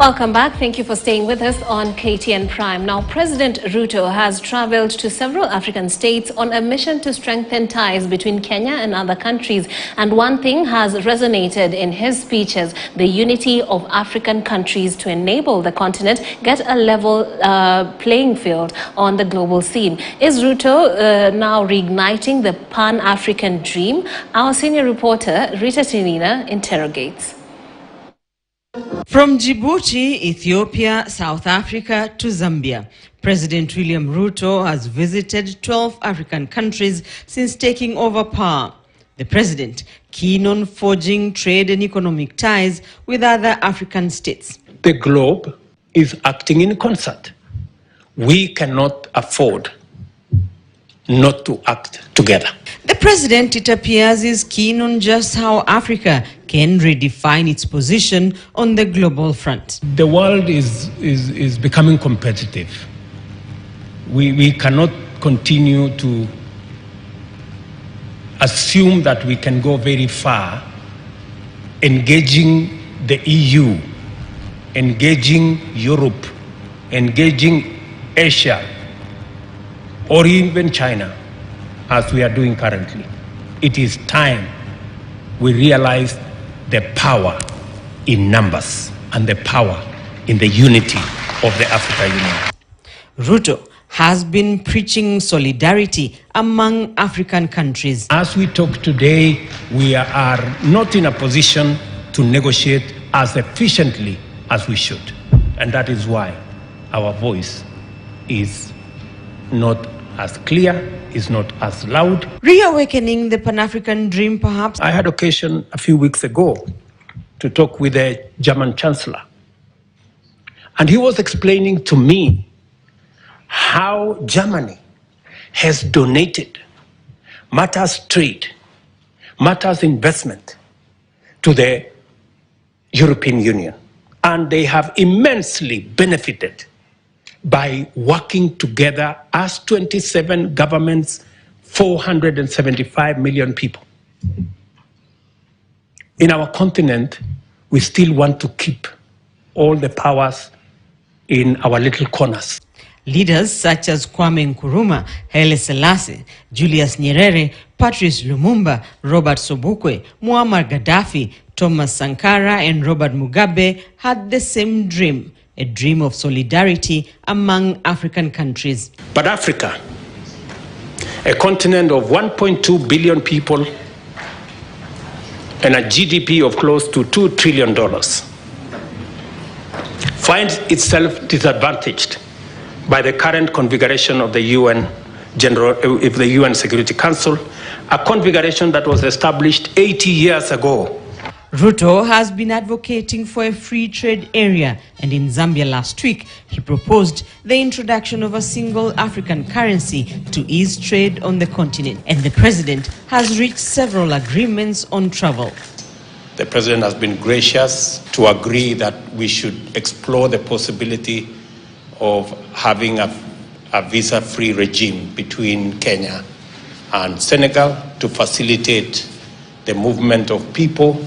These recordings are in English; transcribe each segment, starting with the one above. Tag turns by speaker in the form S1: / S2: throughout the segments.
S1: Welcome back. Thank you for staying with us on KTN Prime. Now, President Ruto has traveled to several African states on a mission to strengthen ties between Kenya and other countries. And one thing has resonated in his speeches: the unity of African countries to enable the continent get a level playing field on the global scene. Is Ruto now reigniting the Pan-African dream? Our senior reporter, Rita Tinina, interrogates.
S2: From Djibouti, Ethiopia, South Africa to Zambia, President William Ruto has visited 12 African countries since taking over power. The president keen on forging trade and economic ties with other African states.
S3: The globe is acting in concert. We cannot afford not to act together.
S2: The president, it appears, is keen on just how Africa can redefine its position on the global front.
S3: The world is becoming competitive. We cannot continue to assume that we can go very far engaging the EU, engaging Europe, engaging Asia, or even China, as we are doing currently. It is time we realize the power in numbers and the power in the unity of the African Union.
S2: Ruto has been preaching solidarity among African countries.
S3: As we talk today, we are not in a position to negotiate as efficiently as we should. And that is why our voice is not as clear, is not as loud.
S2: Reawakening the Pan-African dream, perhaps?
S3: I had occasion a few weeks ago to talk with the German Chancellor. And he was explaining to me how Germany has donated matters trade, matters investment to the European Union. And they have immensely benefited by working together as 27 governments, 475 million people. In our continent, we still want to keep all the powers in our little corners.
S2: Leaders such as Kwame Nkrumah, Haile Selassie, Julius Nyerere, Patrice Lumumba, Robert Sobukwe, Muammar Gaddafi, Thomas Sankara and Robert Mugabe had the same dream, a dream of solidarity among African countries.
S3: But Africa, a continent of 1.2 billion people and a GDP of close to $2 trillion, finds itself disadvantaged by the current configuration of the UN Security Council, a configuration that was established 80 years ago.
S2: Ruto has been advocating for a free trade area, and in Zambia last week, he proposed the introduction of a single African currency to ease trade on the continent. And the president has reached several agreements on travel.
S3: The president has been gracious to agree that we should explore the possibility of having a visa-free regime between Kenya and Senegal to facilitate the movement of people.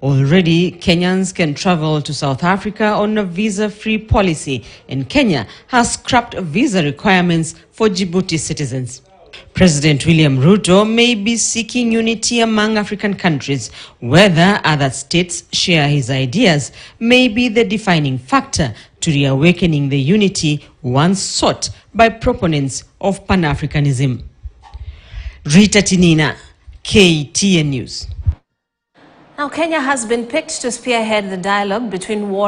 S2: Already, Kenyans can travel to South Africa on a visa-free policy, and Kenya has scrapped visa requirements for Djibouti citizens. President William Ruto may be seeking unity among African countries. Whether other states share his ideas may be the defining factor to reawakening the unity once sought by proponents of Pan-Africanism. Rita Tinina, KTN News.
S1: Now, Kenya has been picked to spearhead the dialogue between war